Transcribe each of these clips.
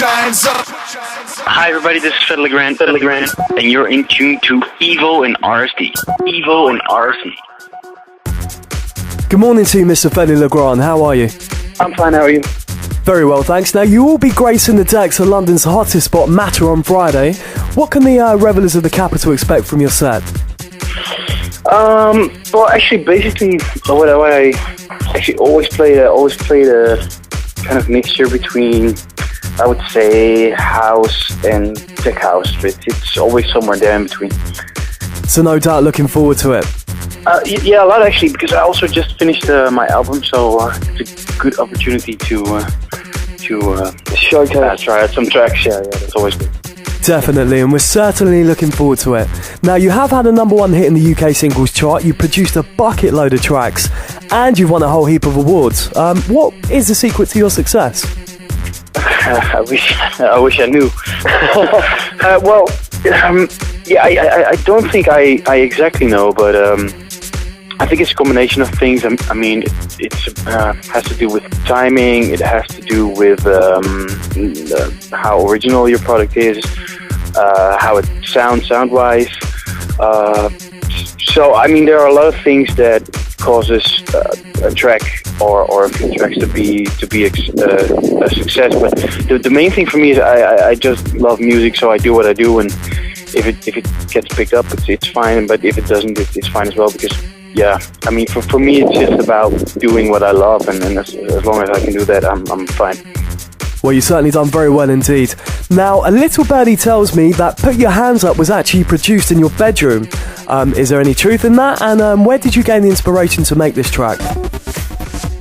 Hi everybody, this is Fedde Le Grand, and you're in tune to Evo and RST. Evo and RST. Good morning to you, Mr. Firin Le Grand. How are you? I'm fine, how are you? Very well, thanks. Now, you will be gracing the decks of London's hottest spot, Matter, on Friday. What can the revellers of the capital expect from your set? Well, actually, basically, what I actually always played a kind of mixture between, I would say, house and tech house. It's always somewhere there in between. So no doubt looking forward to it. Yeah, a lot actually, because I also just finished my album, so it's a good opportunity to try out some tracks. Yeah, that's always good. Definitely, and we're certainly looking forward to it. Now, you have had a #1 hit in the UK singles chart, you produced a bucket load of tracks, and you've won a whole heap of awards. What is the secret to your success? I wish I knew. I don't think I exactly know, but I think it's a combination of things. I mean, it has to do with timing. It has to do with how original your product is, how it sound-wise. So, I mean, there are a lot of things that causes a track or a few tracks to be a success. But the main thing for me is I just love music, so I do what I do, and if it gets picked up, it's fine. But if it doesn't, it's fine as well, because. Yeah, I mean, for me, it's just about doing what I love, and as long as I can do that, I'm fine. Well, you've certainly done very well indeed. Now, a little birdie tells me that Put Your Hands Up was actually produced in your bedroom. Is there any truth in that? And where did you gain the inspiration to make this track?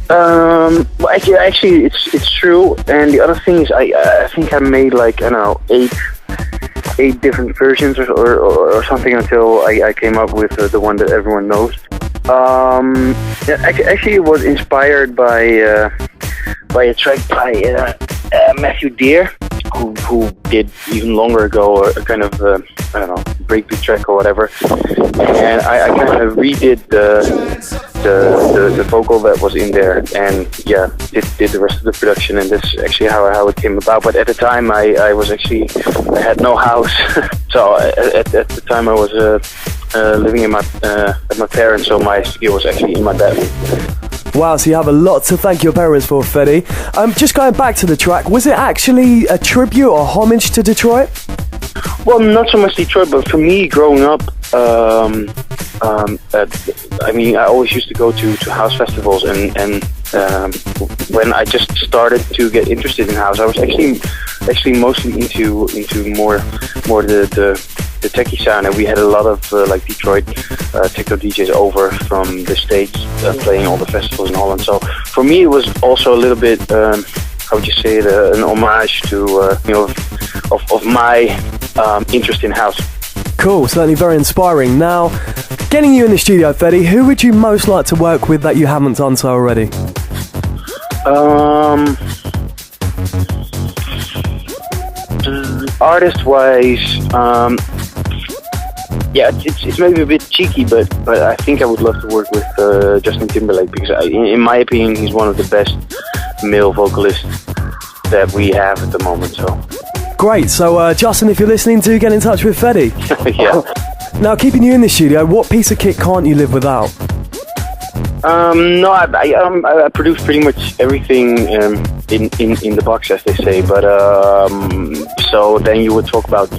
Well, actually, it's true. And the other thing is, I think I made like, I don't know, eight different versions or something until I came up with the one that everyone knows. Actually, it was inspired by a track by Matthew Deere, who did even longer ago a kind of I don't know, breakbeat track or whatever, and I kind of redid the vocal that was in there, and yeah, did the rest of the production, and that's actually how it came about. But at the time, I had no house, so at the time I was living at my parents, so my studio was actually in my bedroom. Wow, so you have a lot to thank your parents for, Fedde. Just going back to the track, was it actually a tribute or homage to Detroit? Well, not so much Detroit, but for me, growing up, I mean, I always used to go to house festivals, and when I just started to get interested in house, I was actually mostly into more the techie sound, and we had a lot of like Detroit techno DJs over from the States playing all the festivals in Holland. So for me, it was also a little bit, how would you say it, an homage to of my interest in house. Cool, certainly very inspiring. Now, getting you in the studio, Fedde, who would you most like to work with that you haven't done so already? Artist-wise, yeah, it's maybe a bit cheeky, but I think I would love to work with Justin Timberlake, because in my opinion, he's one of the best male vocalists that we have at the moment. So great. So Justin, if you're listening, do get in touch with Fedde. Yeah. Now, keeping you in the studio, what piece of kit can't you live without? No, I produce pretty much everything in the box, as they say. But so then you would talk about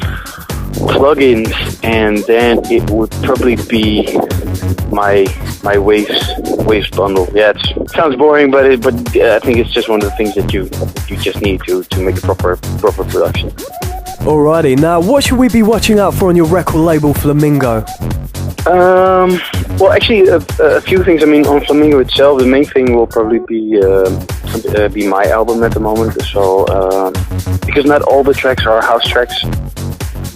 plugins, and then it would probably be my waves bundle. Yeah, it sounds boring, but I think it's just one of the things that you just need to make a proper production. Alrighty, now what should we be watching out for on your record label Flamingo? Well, actually, a few things. I mean, on Flamingo itself, the main thing will probably be my album at the moment. So, because not all the tracks are house tracks.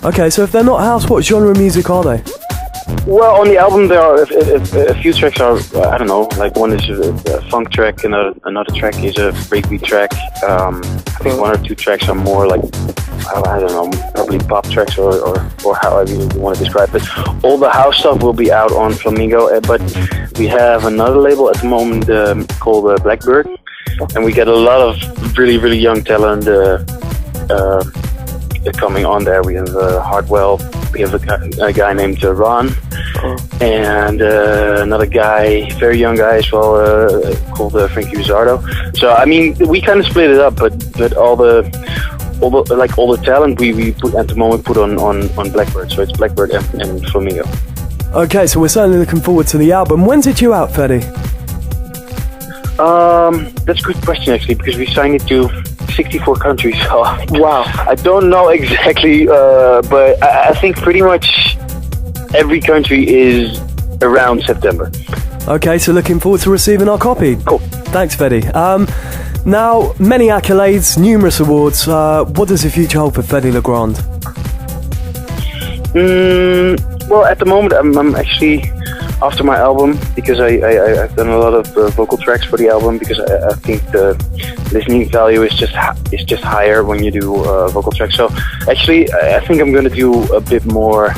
Okay, so if they're not house, what genre of music are they? Well, on the album there are a few tracks are, I don't know, like one is a funk track, and another track is a breakbeat track. I think one or two tracks are more like, I don't know, probably pop tracks or however you want to describe it. All the house stuff will be out on Flamingo, but we have another label at the moment called Blackbird, and we get a lot of really, really young talent coming on there. We have Hardwell. We have a guy named Ron, and another guy, very young guy as well, called Frankie Rizzardo. So I mean, we kind of split it up, but all the talent we put at the moment put on Blackbird. So it's Blackbird and Flamingo. Okay, so we're certainly looking forward to the album. When's it due out, Fedde? That's a good question actually, because we signed it to 64 countries. So wow, I don't know exactly, but I think pretty much every country is around September. Okay, so looking forward to receiving our copy. Cool. Thanks, Fedde. Now, many accolades, numerous awards. What does the future hold for Fedde Le Grand? Well, at the moment, I'm actually after my album, because I've done a lot of vocal tracks for the album, because I think the listening value is just higher when you do vocal tracks. So actually, I think I'm going to do a bit more,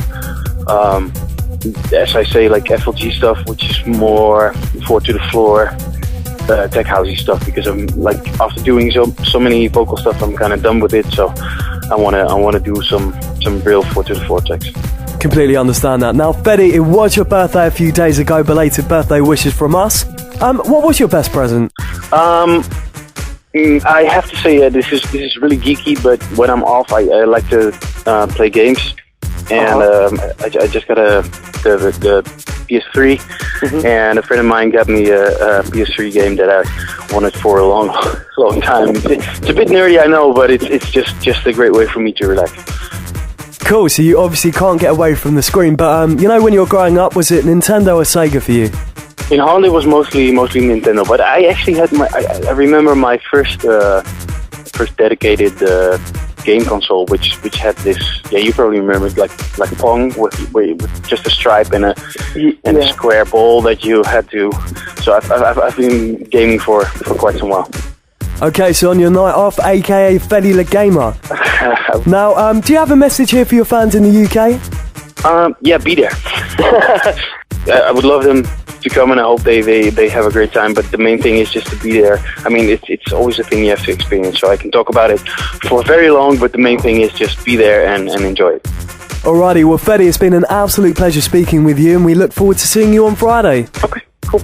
as I say, like FLG stuff, which is more four to the floor, tech housey stuff, because I'm like, after doing so many vocal stuff, I'm kind of done with it. So I wanna do some real four to the floor tracks. Completely understand that. Now, Fedde, it was your birthday a few days ago. Belated birthday wishes from us. What was your best present? I have to say, this is really geeky, but when I'm off, I like to play games, and I just got the PS3, and a friend of mine got me a PS3 game that I wanted for a long time. It's a bit nerdy, I know, but it's just a great way for me to relax. Cool, so you obviously can't get away from the screen, but you know, when you were growing up, was it Nintendo or Sega for you? In Holland, it was mostly Nintendo, but I actually had I remember my first dedicated game console, which had this. Yeah, you probably remember it, like a Pong with just a stripe and a square ball that you had to. So I've been gaming for quite some while. Okay, so on your night off, aka Fedde Le Gamer. Now, do you have a message here for your fans in the UK? Yeah, be there. I would love them to come, and I hope they have a great time, but the main thing is just to be there. I mean, it's always a thing you have to experience, so I can talk about it for very long, but the main thing is just be there and enjoy it. Alrighty, well, Fedde, it's been an absolute pleasure speaking with you, and we look forward to seeing you on Friday. Okay, cool.